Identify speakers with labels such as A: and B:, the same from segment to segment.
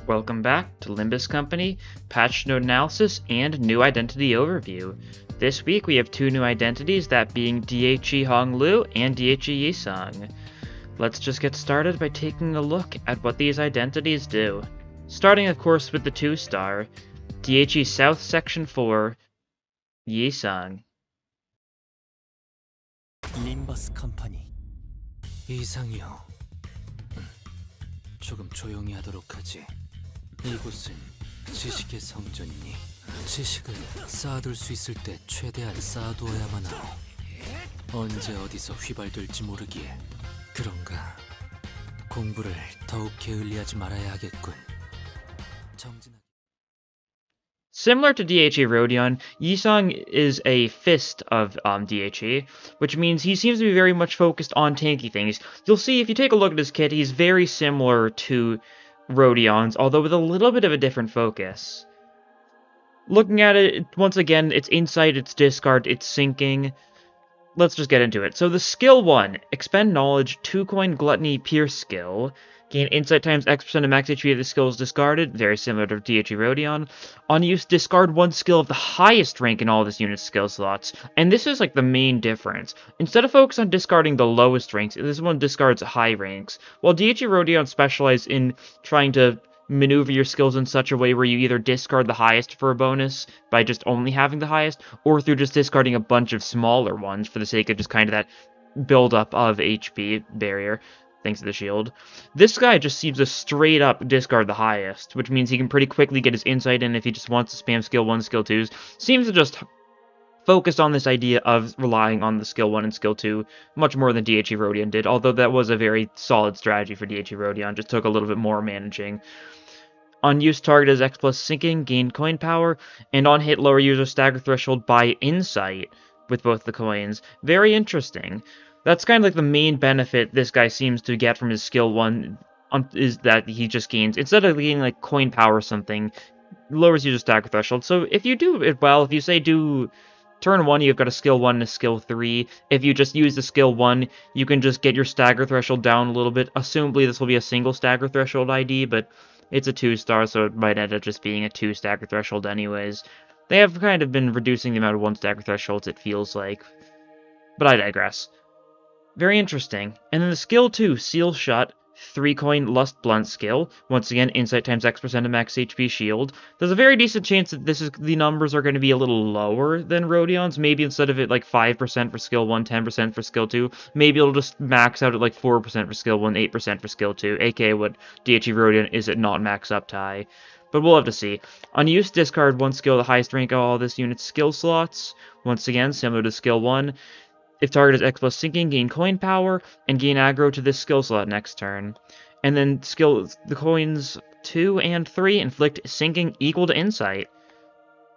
A: Welcome back to Limbus Company, Patch Node Analysis, and New Identity Overview. This week we have two new identities, that being Dieci Honglu and Dieci Yisung. Let's just get started by taking a look at what these identities do. Starting of course with the 2-star, Dieci South Section 4, Yisung.
B: Limbus 컴퍼니 이상이요. 조금 조용히 하도록 하지. 이곳은 지식의 성전이니 지식을 쌓아둘 수 있을 때 최대한 쌓아두어야만 하오. 언제 어디서 휘발될지 모르기에 그런가. 공부를 더욱 게을리하지 말아야 하겠군. 정진아.
A: Similar to Dieci Rodion, Yisung is a fist of Dieci, which means he seems to be very much focused on tanky things. You'll see if you take a look at his kit, he's very similar to Rodion's, although with a little bit of a different focus. Looking at it, once again, it's insight, it's discard, it's sinking. Let's just get into it. So the skill 1, expend knowledge, 2-coin gluttony pierce skill. Gain insight times X% of max HP if the skill is discarded, very similar to Dieci Rodion. On use, discard one skill of the highest rank in all this unit's skill slots. And this is like the main difference. Instead of focus on discarding the lowest ranks, this one discards high ranks. While Dieci Rodion specialized in trying to maneuver your skills in such a way where you either discard the highest for a bonus by just only having the highest, or through just discarding a bunch of smaller ones for the sake of just kind of that build-up of HP barrier. Thanks to the shield. This guy just seems to straight up discard the highest, which means he can pretty quickly get his insight in if he just wants to spam skill 1, skill 2s. Seems to just focus on this idea of relying on the skill 1 and skill 2 much more than Dieci Rodion did, although that was a very solid strategy for Dieci Rodion, just took a little bit more managing. On use, target as X plus sinking, gain coin power, and on hit, lower user stagger threshold by insight with both the coins. Very interesting. That's kind of like the main benefit this guy seems to get from his skill 1, is that he just gains, instead of gaining like coin power or something, lowers user stagger threshold. So if you do it well, if you say do turn 1, you've got a skill 1 and a skill 3. If you just use the skill 1, you can just get your stagger threshold down a little bit. Assumably this will be a single stagger threshold ID, but it's a 2-star, so it might end up just being a 2 stagger threshold anyways. They have kind of been reducing the amount of 1 stagger thresholds, it feels like. But I digress. Very interesting. And then the skill 2, Seal Shut, 3-coin Lust Blunt skill. Once again, insight times X% of max HP shield. There's a very decent chance that the numbers are going to be a little lower than Rodion's. Maybe instead of it like 5% for skill 1, 10% for skill 2, maybe it'll just max out at like 4% for skill 1, 8% for skill 2, aka what Dieci Rodion is at not max up tie. But we'll have to see. On use, discard one skill, the highest rank of all this unit's skill slots. Once again, similar to skill 1. If target is X plus sinking, gain coin power, and gain aggro to this skill slot next turn. And then the coins 2 and 3 inflict sinking equal to insight.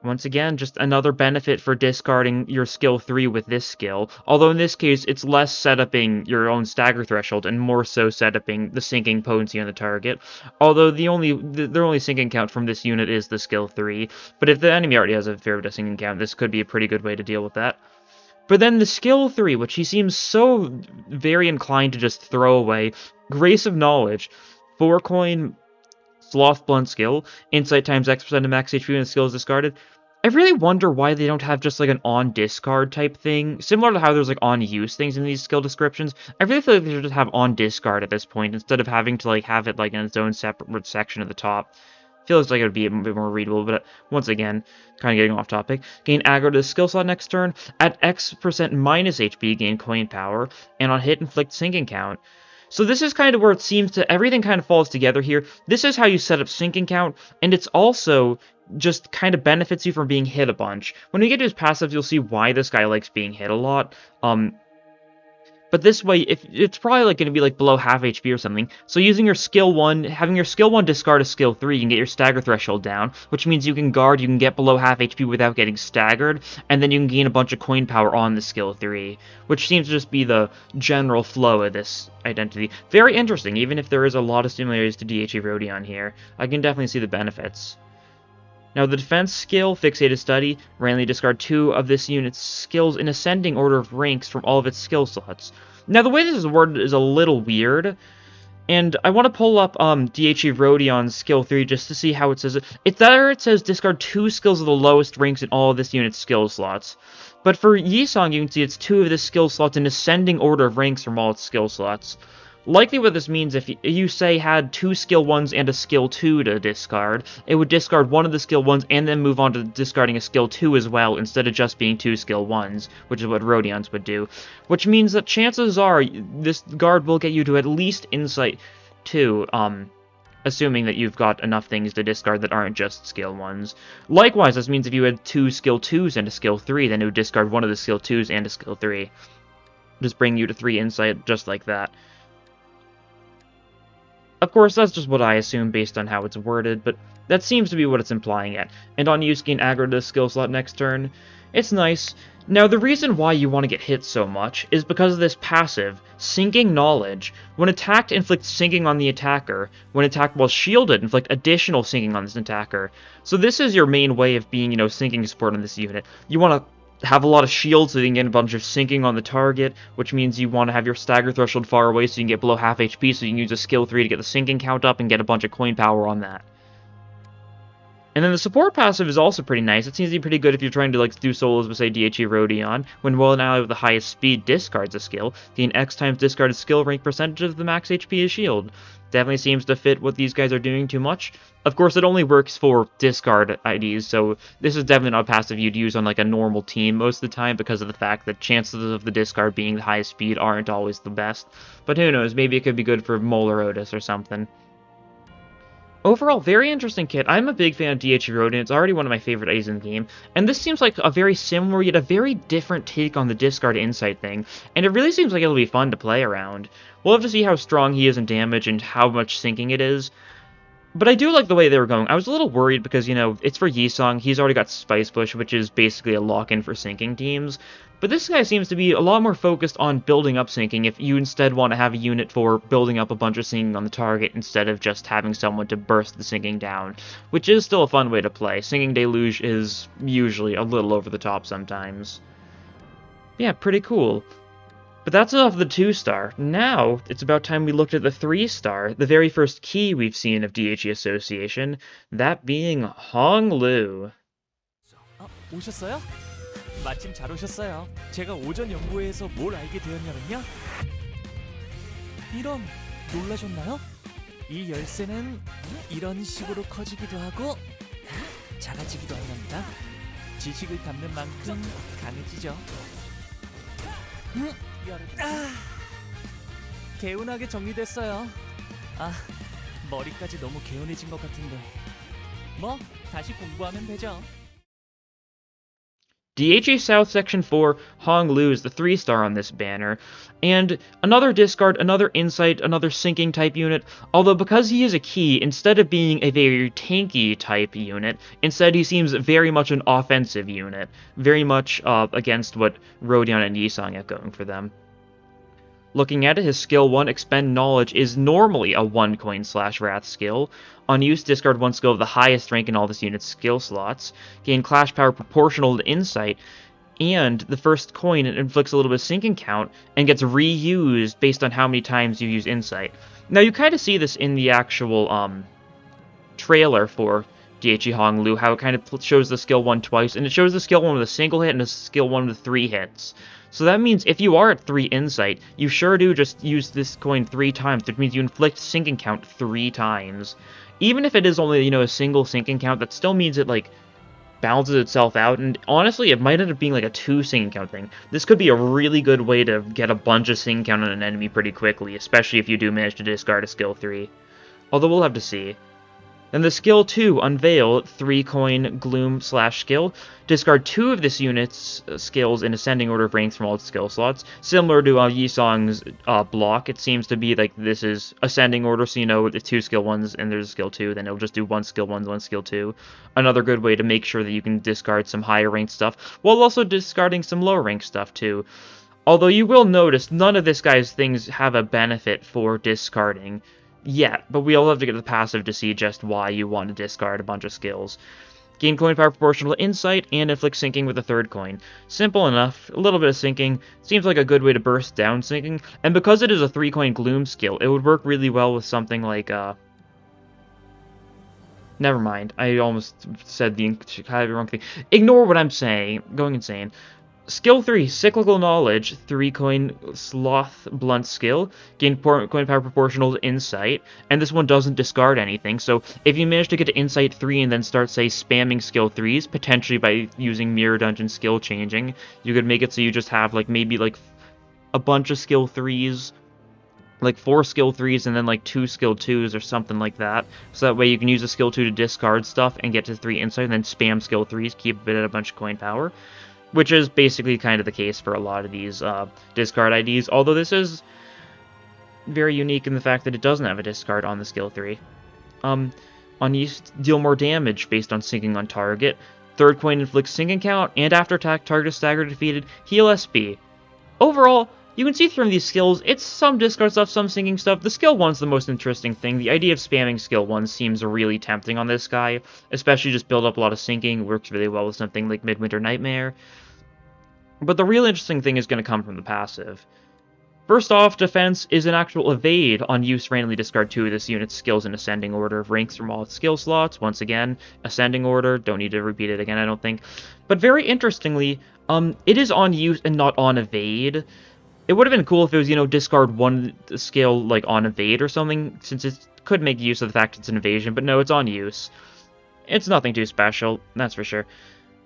A: Once again, just another benefit for discarding your skill 3 with this skill. Although in this case, it's less setuping your own stagger threshold and more so setuping the sinking potency on the target. Although their only sinking count from this unit is the skill 3. But if the enemy already has a fair bit of sinking count, this could be a pretty good way to deal with that. But then the skill 3, which he seems so very inclined to just throw away, Grace of Knowledge, 4-coin Sloth Blunt skill, insight times X% of max HP when the skill is discarded. I really wonder why they don't have just like an on-discard type thing, similar to how there's like on-use things in these skill descriptions. I really feel like they should just have on-discard at this point, instead of having to like have it like in its own separate section at the top. Feels like it would be a bit more readable, but once again, kind of getting off topic. Gain aggro to the skill slot next turn. At X% minus HP, gain coin power. And on hit, inflict sinking count. So this is kind of where it seems to, everything kind of falls together here. This is how you set up sinking count, and it's also just kind of benefits you from being hit a bunch. When we get to his passives, you'll see why this guy likes being hit a lot. But this way, if it's probably like going to be like below half HP or something. So using your skill 1, having your skill 1 discard a skill 3, you can get your stagger threshold down, which means you can guard, you can get below half HP without getting staggered, and then you can gain a bunch of coin power on the skill 3, which seems to just be the general flow of this identity. Very interesting, even if there is a lot of similarities to Dieci Rodion here. I can definitely see the benefits. Now, the defense skill, Fixated Study, randomly discard 2 of this unit's skills in ascending order of ranks from all of its skill slots. Now, the way this is worded is a little weird. And I want to pull up Dieci Rodion's skill 3 just to see how it says it. It's there it says discard 2 skills of the lowest ranks in all of this unit's skill slots. But for Yisong, you can see it's 2 of the skill slots in ascending order of ranks from all its skill slots. Likely what this means, if you say had 2 skill 1s and a skill 2 to discard, it would discard one of the skill 1s and then move on to discarding a skill 2 as well, instead of just being 2 skill 1s, which is what Rodion's would do. Which means that chances are this guard will get you to at least Insight 2, assuming that you've got enough things to discard that aren't just skill 1s. Likewise, this means if you had 2 skill 2s and a skill 3, then it would discard one of the skill 2s and a skill 3. Just bring you to 3 Insight just like that. Of course, that's just what I assume based on how it's worded, but that seems to be what it's implying at. And on use, gain aggro to the skill slot next turn. It's nice. Now, the reason why you want to get hit so much is because of this passive, Sinking Knowledge. When attacked, inflict sinking on the attacker. When attacked while shielded, inflict additional sinking on this attacker. So this is your main way of being, sinking support on this unit. You want to have a lot of shields so you can get a bunch of sinking on the target, which means you want to have your stagger threshold far away so you can get below half HP, so you can use a skill 3 to get the sinking count up and get a bunch of coin power on that. And then the support passive is also pretty nice. It seems to be pretty good if you're trying to do solos with, say, Dieci Rodion. When an ally with the highest speed discards a skill, gain X times discarded skill rank percentage of the max HP is shield. Definitely seems to fit what these guys are doing too much. Of course, it only works for discard IDs, so this is definitely not a passive you'd use on a normal team most of the time because of the fact that chances of the discard being the highest speed aren't always the best. But who knows, maybe it could be good for Mole or Otis or something. Overall, very interesting kit. I'm a big fan of Dieci Rodion. It's already one of my favorite A's in the game. And this seems like a very similar, yet a very different take on the discard insight thing. And it really seems like it'll be fun to play around. We'll have to see how strong he is in damage and how much sinking it is. But I do like the way they were going. I was a little worried because, it's for Yisong. He's already got Spice Bush, which is basically a lock-in for sinking teams. But this guy seems to be a lot more focused on building up sinking if you instead want to have a unit for building up a bunch of sinking on the target instead of just having someone to burst the sinking down, which is still a fun way to play. Sinking Deluge is usually a little over the top sometimes. Yeah, pretty cool. But that's enough of the 2-star. Now, it's about time we looked at the 3-star, the very first key we've seen of Dieci Association, that being Honglu.
C: 오셨어요? 마침 잘 오셨어요. 제가 오전 연구회에서 뭘 알게 되었냐면요. 이런, 놀라셨나요? 이 열쇠는 이런 식으로 커지기도 하고 작아지기도 합니다. 지식을 담는 만큼 강해지죠. 개운하게 정리됐어요. 머리까지 너무 개운해진 것 같은데. 다시 공부하면 되죠.
A: Dieci South Section 4, Honglu is the 3-star on this banner, and another discard, another insight, another sinking type unit, although because he is a key, instead of being a very tanky type unit, instead he seems very much an offensive unit, very much against what Rodion and Yisong have going for them. Looking at it, his skill 1, Expend Knowledge, is normally a 1-coin/Wrath skill. On use, discard 1 skill of the highest rank in all this unit's skill slots. Gain Clash Power proportional to Insight. And the first coin inflicts a little bit of sinking count and gets reused based on how many times you use Insight. Now, you kind of see this in the actual trailer for Dieci Honglu, how it kind of shows the skill 1 twice, and it shows the skill 1 with a single hit and a skill 1 with 3 hits. So that means if you are at 3 Insight, you sure do just use this coin 3 times, which means you inflict sinking count 3 times. Even if it is only, a single sinking count, that still means it, balances itself out, and honestly, it might end up being a 2 sinking count thing. This could be a really good way to get a bunch of sinking count on an enemy pretty quickly, especially if you do manage to discard a skill 3. Although we'll have to see. Then the skill 2, Unveil, 3-coin Gloom/skill. Discard 2 of this unit's skills in ascending order of ranks from all its skill slots. Similar to Yisong's block, it seems to be this is ascending order, so the 2 skill 1s and there's a skill 2, then it'll just do 1 skill 1, 1 skill 2. Another good way to make sure that you can discard some higher ranked stuff, while also discarding some lower ranked stuff too. Although you will notice, none of this guy's things have a benefit for discarding. Yet, but we'll have to get the passive to see just why you want to discard a bunch of skills. Gain coin power proportional to insight, and inflict sinking with a third coin. Simple enough, a little bit of sinking, seems like a good way to burst down sinking, and because it is a 3-coin gloom skill, it would work really well with something like, never mind, I almost said the wrong thing. Ignore what I'm saying, going insane. Skill 3, Cyclical Knowledge, 3-coin Sloth Blunt skill, gain coin power proportional to Insight, and this one doesn't discard anything, so if you manage to get to Insight 3 and then start, say, spamming skill 3s, potentially by using Mirror Dungeon skill changing, you could make it so you just have, like, maybe, like, a bunch of skill 3s, like 4 skill 3s and then, like, 2 skill 2s or something like that, so that way you can use a skill 2 to discard stuff and get to 3 Insight, and then spam skill 3s, keep a bit of a bunch of coin power. Which is basically kind of the case for a lot of these discard IDs, although this is very unique in the fact that it doesn't have a discard on the skill 3. On use, deal more damage based on sinking on target. Third coin inflicts sinking count, and after attack, target is staggered or defeated, heal SP. Overall, you can see from these skills, it's some discard stuff, some sinking stuff. The skill 1's the most interesting thing. The idea of spamming skill 1 seems really tempting on this guy, especially just build up a lot of sinking, works really well with something like Midwinter Nightmare. But the real interesting thing is going to come from the passive. First off, defense is an actual evade on use randomly discard 2 of this unit's skills in ascending order of ranks from all its skill slots. Once again, ascending order, don't need to repeat it again, I don't think. But very interestingly, it is on use and not on evade. It would have been cool if it was, discard 1 skill, like, on evade or something, since it could make use of the fact it's an evasion, but no, it's on use. It's nothing too special, that's for sure.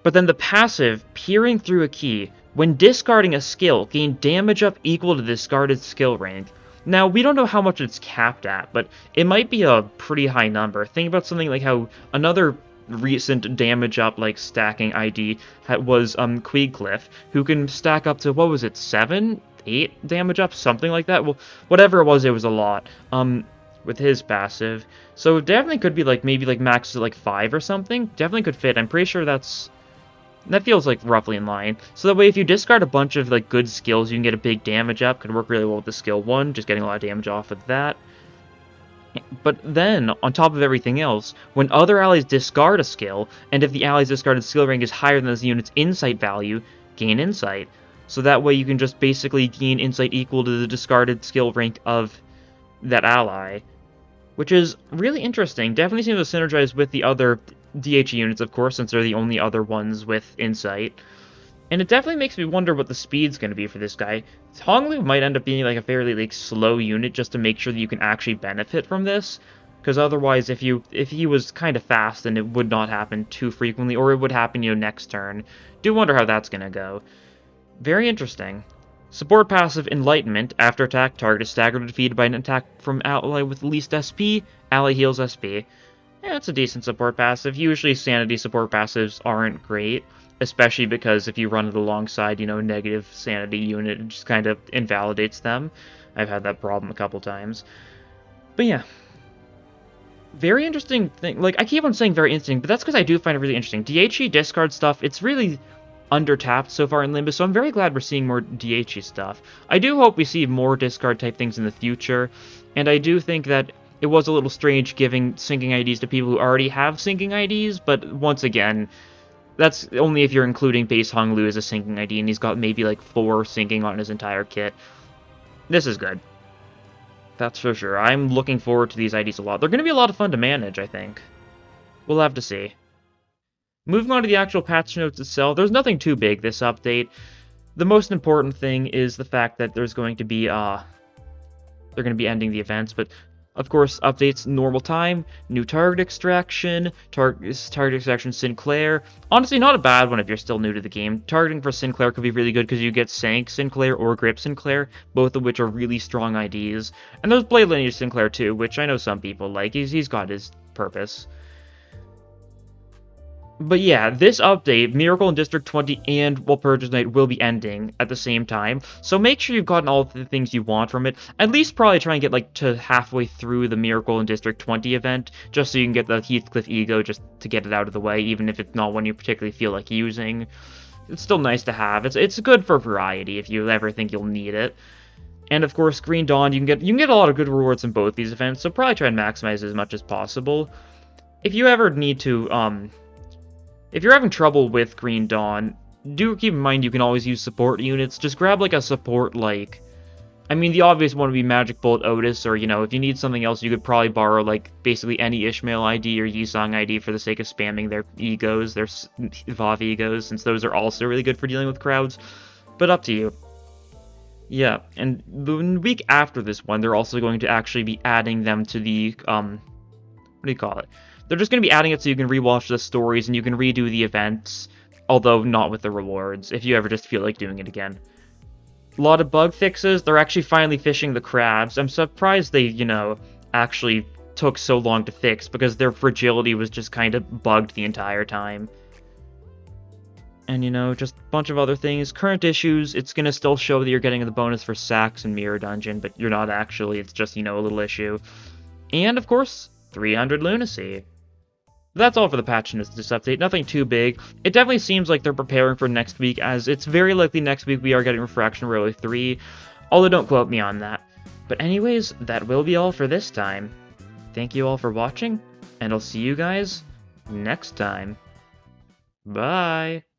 A: But then the passive, Peering Through a Key, when discarding a skill, gain damage up equal to discarded skill rank. Now, we don't know how much it's capped at, but it might be a pretty high number. Think about something like how another recent damage up, like, stacking ID was Queegcliff, who can stack up to, what was it, 7? 8 damage up? Something like that? Well, whatever it was a lot. With his passive. So it definitely could be, like, maybe, like, max at, like, 5 or something. Definitely could fit. I'm pretty sure that feels, like, roughly in line. So that way, if you discard a bunch of, like, good skills, you can get a big damage up. Could work really well with the skill 1, just getting a lot of damage off of that. But then, on top of everything else, when other allies discard a skill, and if the ally's discarded skill rank is higher than the unit's insight value, gain insight. So that way you can just basically gain insight equal to the discarded skill rank of that ally. Which is really interesting. Definitely seems to synergize with the other DH units, of course, since they're the only other ones with insight. And it definitely makes me wonder what the speed's going to be for this guy. Honglu might end up being like a fairly like slow unit just to make sure that you can actually benefit from this. Because otherwise, if he was kind of fast, then it would not happen too frequently, or it would happen, next turn. Do wonder how that's going to go. Very interesting. Support passive Enlightenment. After attack, target is staggered or defeated by an attack from ally with least SP. Ally heals SP. Yeah, it's a decent support passive. Usually sanity support passives aren't great, especially because if you run it alongside, a negative sanity unit, it just kind of invalidates them. I've had that problem a couple times. But yeah. Very interesting thing. Like, I keep on saying very interesting, but that's because I do find it really interesting. DHE discard stuff, it's really undertapped so far in Limbus, so I'm very glad we're seeing more DHE stuff. I do hope we see more discard type things in the future, and I do think that it was a little strange giving syncing IDs to people who already have syncing IDs, but once again, that's only if you're including base Honglu as a syncing ID, and he's got maybe like 4 syncing on his entire kit. This is good. That's for sure. I'm looking forward to these IDs a lot. They're going to be a lot of fun to manage, I think. We'll have to see. Moving on to the actual patch notes itself, there's nothing too big this update. The most important thing is the fact that there's going to be, they're going to be ending the events, but of course, updates normal time, new target extraction, target extraction Sinclair. Honestly, not a bad one if you're still new to the game. Targeting for Sinclair could be really good because you get Sank Sinclair or Grip Sinclair, both of which are really strong IDs. And there's Blade Lineage Sinclair too, which I know some people like. He's got his purpose. But yeah, this update, Miracle in District 20 and Walpurgis Night will be ending at the same time, so make sure you've gotten all the things you want from it. At least probably try and get like to halfway through the Miracle in District 20 event, just so you can get the Heathcliff Ego just to get it out of the way, even if it's not one you particularly feel like using. It's still nice to have. It's good for variety if you ever think you'll need it. And of course, Green Dawn, you can get a lot of good rewards in both these events, so probably try and maximize as much as possible. If you ever need to, If you're having trouble with Green Dawn, do keep in mind you can always use support units. Just grab like a support like... I mean, the obvious one would be Magic Bolt Otis, or, you know, if you need something else, you could probably borrow, like, basically any Ishmael ID or Yisong ID for the sake of spamming their egos, their VoV egos, since those are also really good for dealing with crowds. But up to you. Yeah, and the week after this one, they're also going to actually be adding them to the, what do you call it? They're just going to be adding it so you can rewatch the stories and you can redo the events, although not with the rewards, if you ever just feel like doing it again. A lot of bug fixes. They're actually finally fishing the crabs. I'm surprised they, you know, actually took so long to fix, because their fragility was just kind of bugged the entire time. And, you know, just a bunch of other things. Current issues, it's going to still show that you're getting the bonus for Sax and Mirror Dungeon, but you're not actually. It's just, you know, a little issue. And, of course, 300 Lunacy. That's all for the patch notes this update, nothing too big. It definitely seems like they're preparing for next week, as it's very likely next week we are getting Refraction Relay 3, although don't quote me on that. But anyways, that will be all for this time. Thank you all for watching, and I'll see you guys next time. Bye!